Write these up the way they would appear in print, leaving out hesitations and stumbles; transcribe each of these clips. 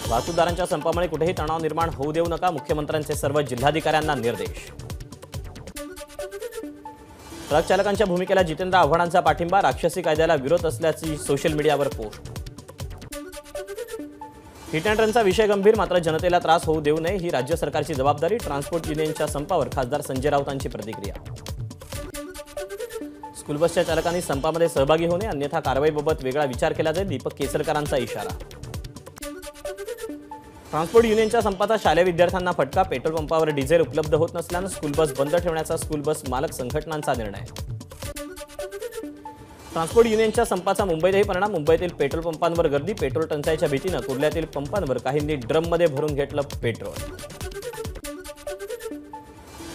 वाहतूकदारांच्या संपामुळे कुठेही तणाव निर्माण होऊ देऊ नका, मुख्यमंत्र्यांचे सर्व जिल्हाधिकाऱ्यांना निर्देश। ट्रक चालकांच्या भूमिकेला जितेंद्र आव्हाडांचा पाठिंबा, राक्षसी कायद्याला विरोध असल्याची सोशल मीडियावर पोस्ट। हिट अँड रनचा विषय गंभीर, मात्र जनतेला त्रास होऊ देऊ नये ही राज्य सरकारची जबाबदारी, ट्रान्सपोर्ट युनियनच्या संपावर खासदार संजय राऊतांची प्रतिक्रिया। स्कूल बसच्या चालकांनी संपामध्ये सहभागी होणे, अन्यथा कारवाईबाबत वेगळा विचार केला जाईल, दीपक केसरकरांचा इशारा। ट्रान्सपोर्ट युनियनच्या संपाचा शालेय विद्यार्थ्यांना फटका, पेट्रोल पंपावर डिझेल उपलब्ध होत नसल्याने स्कूल बस बंद ठेवण्याचा स्कूल बस मालक संघटनांचा निर्णय। ट्रान्सपोर्ट युनियनच्या संपाचा मुंबईतही परिणाम, मुंबईतील पेट्रोल पंपांवर गर्दी, पेट्रोल टंचाईच्या भीतीने कुर्ल्यातील पंपांवर काहींनी ड्रममध्ये भरून घेतलं पेट्रोल।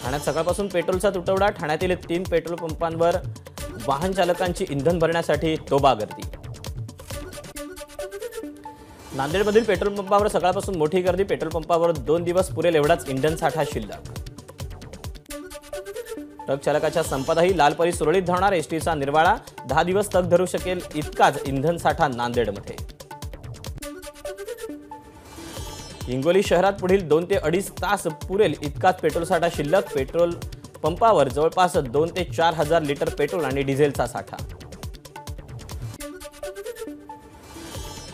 ठाण्यात सकाळपासून पेट्रोलचा तुटवडा, ठाण्यातील 3 पेट्रोल पंपांवर वाहन चालकांची इंधन भरण्यासाठी तोबा गर्दी। नांदेडमधील पेट्रोल पंपावर सकाळपासून मोठी गर्दी, पेट्रोल पंपावर 2 दिवस पुरेल एवढाच इंधन साठा शिल्लक। ट्रक चालकाच्या संपातही लालपरी सुरळीत धावणार, एसटीचा निर्वाळा, 10 दिवस तग धरू शकेल इतकाच इंधन साठा नांदेडमध्ये। हिंगोली शहरात पुढील 2 ते 2.5 तास पुरेल इतकाच पेट्रोल साठा शिल्लक, पेट्रोल पंपावर जवळपास 2 ते 4 हजार लिटर पेट्रोल आणि डिझेलचा साठा।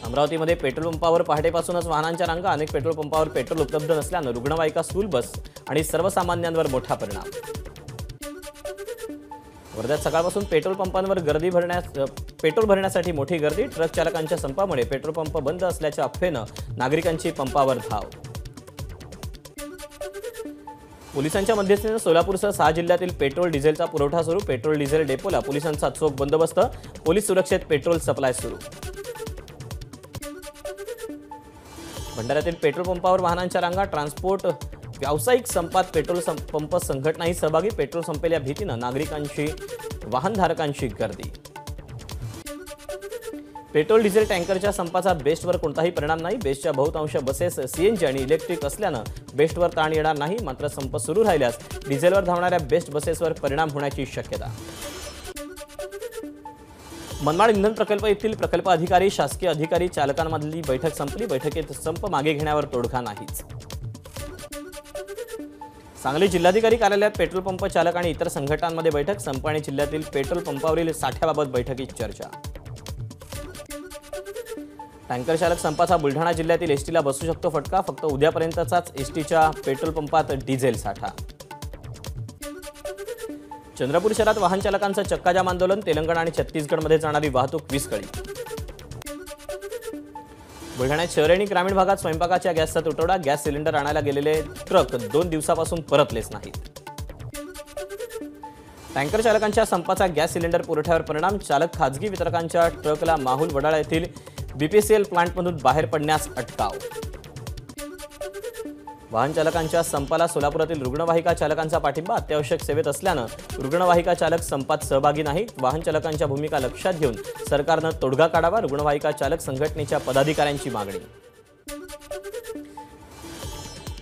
अमरावतीमध्ये पेट्रोल पंपावर पहाटेपासूनच वाहनांच्या रांगा, अनेक पेट्रोल पंपावर पेट्रोल उपलब्ध नसल्याने रुग्णवाहिका, स्कूल बस आणि सर्वसामान्यांवर मोठा परिणाम। वर्ध्यात सकाळपासून पेट्रोल पंपांवर पेट्रोल भरण्यासाठी मोठी गर्दी, ट्रक चालकांच्या संपामुळे पेट्रोल पंप बंद असल्याच्या अफवेनं नागरिकांची पंपावर धाव। पोलिसांच्या मध्यस्थीने सोलापूरसह 6 जिल्ह्यातील पेट्रोल डिझेलचा पुरवठा सुरू, पेट्रोल डिझेल डेपोला पोलिसांचा चोख बंदोबस्त, पोलीस सुरक्षेत पेट्रोल सप्लाय सुरू। भंडाऱ्यातील पेट्रोल पंपावर वाहनांच्या रांगा, ट्रान्सपोर्ट व्यावसायिक संपात पेट्रोल पंप संघटनाही सहभागी, पेट्रोल संपेल या भीतीनं नागरिकांची, वाहनधारकांची गर्दी। पेट्रोल डिझेल टँकरच्या संपाचा बेस्टवर कोणताही परिणाम नाही, बेस्टच्या बहुतांश बसेस सीएनजी आणि इलेक्ट्रिक असल्यानं बेस्टवर ताण येणार नाही, मात्र संप सुरू राहिल्यास डिझेलवर धावणाऱ्या बेस्ट बसेसवर परिणाम होण्याची शक्यता। मनमाड इंधन प्रकल्प येथील प्रकल्प अधिकारी, शासकीय अधिकारी, चालकांमधली बैठक संपली, बैठकीत संप मागे घेण्यावर तोडगा नाहीच। सांगली जिल्हाधिकारी कार्यालयात पेट्रोल पंप चालक आणि इतर संघटनांमध्ये बैठक, संप आणि जिल्ह्यातील पेट्रोल पंपावरील साठ्याबाबत बैठकीत चर्चा। टँकर चालक संपाचा बुलढाणा जिल्ह्यातील एसटीला बसू शकतो फटका, फक्त उद्यापर्यंतचाच एसटीच्या पेट्रोल पंपात डिझेल साठा। चंद्रपूर शहरात वाहन चालकांचं चक्काजाम आंदोलन, तेलंगणा आणि छत्तीसगडमध्ये जाणारी वाहतूक विस्कळीत। बुलढाण्यात शहर आणि ग्रामीण भागात स्वयंपाकाच्या गॅसचा तुटवडा, गॅस सिलेंडर आणायला गेलेले ट्रक 2 दिवसापासून परतलेच नाहीत। टँकर चालकांच्या संपाचा गॅस सिलेंडर पुरवठ्यावर परिणाम, चालक खासगी वितरकांच्या ट्रकला माहुल वडाळा येथील बीपीसीएल प्लांटमधून बाहेर पडण्यास अटकाव। वाहन चालकांच्या संपाला सोलापुरातील रुग्णवाहिका चालकांचा पाठिंबा, अत्यावश्यक सेवेत असल्यानं रुग्णवाहिका चालक संपात सहभागी नाहीत, वाहन चालकांच्या भूमिका लक्षात घेऊन सरकारनं तोडगा काढावा, रुग्णवाहिका चालक संघटनेच्या पदाधिकाऱ्यांची मागणी।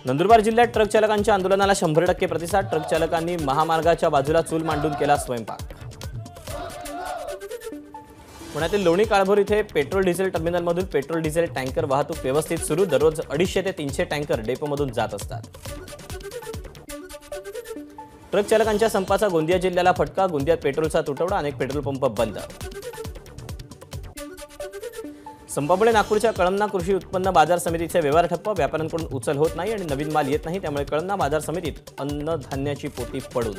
नंदुरबार जिल्ह्यात ट्रक चालकांच्या आंदोलनाला 100% प्रतिसाद, ट्रक चालकांनी महामार्गाच्या बाजूला चूल मांडून केला स्वयंपाक। पुण्यातील लोणी काळभोर इथे पेट्रोल डिझेल टर्मिनलमधून पेट्रोल डिझेल टँकर वाहतूक व्यवस्थित सुरू, दररोज 250 ते 300 टँकर डेपोमधून जात असतात। ट्रक चालकांच्या संपाचा गोंदिया जिल्ह्याला फटका, गोंदियात पेट्रोलचा तुटवडा, अनेक पेट्रोल पंप बंद। संपामुळे नागपूरच्या कळमना कृषी उत्पन्न बाजार समितीचे व्यवहार ठप्प, व्यापाऱ्यांकडून उचल होत नाही आणि नवीन माल येत नाही, त्यामुळे कळमना बाजार समितीत अन्नधान्याची पोती पडून।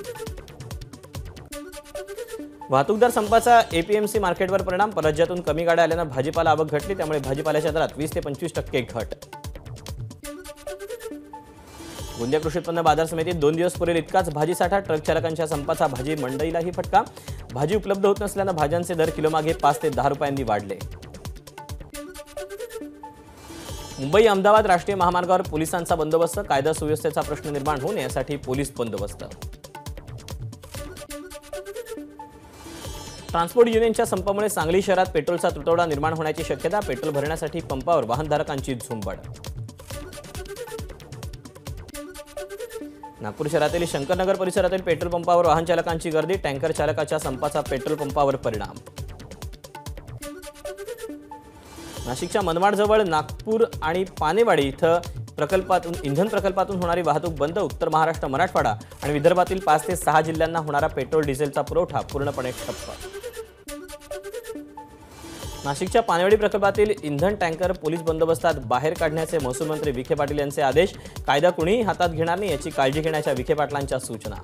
वाहतूकदार संपाचा एपीएमसी मार्केटवर परिणाम, परराज्यातून कमी गाड्या आल्यानं भाजीपाला आवक घटली, त्यामुळे भाजीपाल्याच्या दरात 20 ते 25% घट। गोंदिया कृषी उत्पन्न बाजार समितीत 2 दिवस पुरेल इतकाच भाजी साठा, ट्रक चालकांच्या संपाचा भाजी मंडईलाही फटका, भाजी उपलब्ध होत नसल्यानं भाज्यांचे दर किलोमागे 5 ते 10 रुपयांनी वाढले। मुंबई अहमदाबाद राष्ट्रीय महामार्गावर पोलिसांचा बंदोबस्त, कायदा सुव्यवस्थेचा प्रश्न निर्माण होऊ नये यासाठी पोलीस बंदोबस्त। ट्रान्सपोर्ट युनियनच्या संपामुळे सांगली शहरात पेट्रोलचा तुटवडा निर्माण होण्याची शक्यता, पेट्रोल भरण्यासाठी पंपावर वाहनधारकांची झुंबड। नागपूर शहरातील शंकरनगर परिसरातील पेट्रोल पंपावर वाहन चालकांची गर्दी, टँकर चालकाच्या संपाचा पेट्रोल पंपावर परिणाम। नाशिकच्या मनमाडजवळ नागपूर आणि पानेवाडी इथं इंधन प्रकल्पातून होणारी वाहतूक बंद. उत्तर महाराष्ट्र, मराठवाडा आणि विदर्भातील 5 ते 6 जिल्ह्यांना होणारा पेट्रोल डिझेलचा पुरवठा पूर्णपणे ठप्प. नाशिकच्या पानेवाडी प्रकल्पातील इंधन टँकर पोलीस बंदोबस्तात बाहेर काढण्याचे महसूल मंत्री विखे पाटील यांचे आदेश. कायदा कुणीही हातात घेणार नाही याची काळजी घेण्याच्या विखे पाटलांच्या सूचना.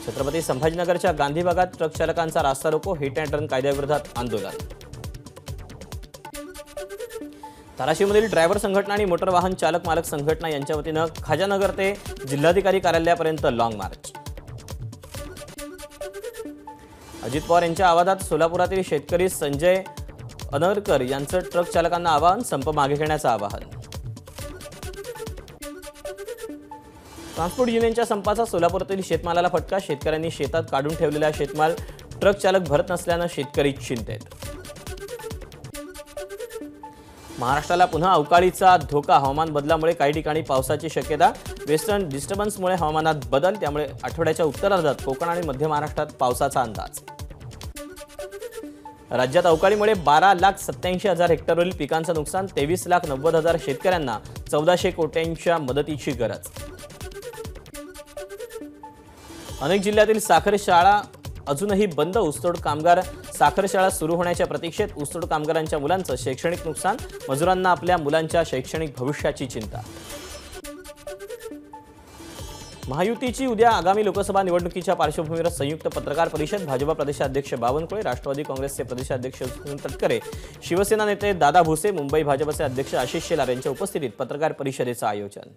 छत्रपती संभाजीनगरच्या गांधी भागात ट्रक चालकांचा रास्ता रोको, हिट अँड रन कायद्याविरोधात आंदोलन. धाराशिवमधील ड्रायव्हर संघटना आणि मोटर वाहन चालक मालक संघटना यांच्या वतीनं खाजानगर ते जिल्हाधिकारी कार्यालयापर्यंत लॉंग मार्च. अजित पवार यांच्या आवाजात सोलापुरातील शेतकरी संजय अनरकर यांचं ट्रक चालकांना आवाहन, संप मागे घेण्याचं आवाहन. ट्रान्सपोर्ट युनियनच्या संपाचा सोलापुरातील शेतमालाला फटका. शेतकऱ्यांनी शेतात काढून ठेवलेला शेतमाल ट्रक चालक भरत नसल्यानं शेतकरी चिंतेत. महाराष्ट्राला पुन्हा अवकाळीचा धोका. हवामान बदलामुळे काही ठिकाणी पावसाची शक्यता. वेस्टर्न डिस्टर्बन्समुळे हवामानात बदल, त्यामुळे आठवड्याच्या उत्तरार्धात कोकण आणि मध्य महाराष्ट्रात पावसाचा अंदाज. राज्यात अवकाळीमुळे 12,87,000 हेक्टरवरील पिकांचं नुकसान. 23,90,000 शेतकऱ्यांना 1400 कोटींच्या मदतीची गरज. अनेक जिल्ह्यातील साखर शाळा अजूनही बंद. ऊसतोड कामगार साखर शाळा सुरू होण्याच्या प्रतीक्षेत. ऊसतोड कामगारांच्या मुलांचं शैक्षणिक नुकसान. मजुरांना आपल्या मुलांच्या शैक्षणिक भविष्याची चिंता. महायुतीची उद्या आगामी लोकसभा निवडणुकीच्या पार्श्वभूमीवर संयुक्त पत्रकार परिषद. भाजपा प्रदेशाध्यक्ष बावनकुळे, राष्ट्रवादी काँग्रेसचे प्रदेशाध्यक्ष सुनील तटकरे, शिवसेना नेते दादा भुसे, मुंबई भाजपचे अध्यक्ष आशिष शेलार यांच्या उपस्थितीत पत्रकार परिषदेचं आयोजन.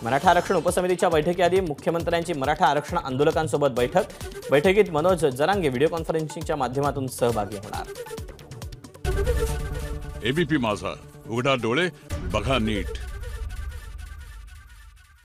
मराठा आरक्षण उपसमितीच्या बैठकीआधी मुख्यमंत्र्यांची मराठा आरक्षण आंदोलकांसोबत बैठक. बैठकीत मनोज जरांगे व्हिडिओ कॉन्फरन्सिंगच्या माध्यमातून सहभागी होणार. एबीपी माझा, उघडा डोळे बघा नीट.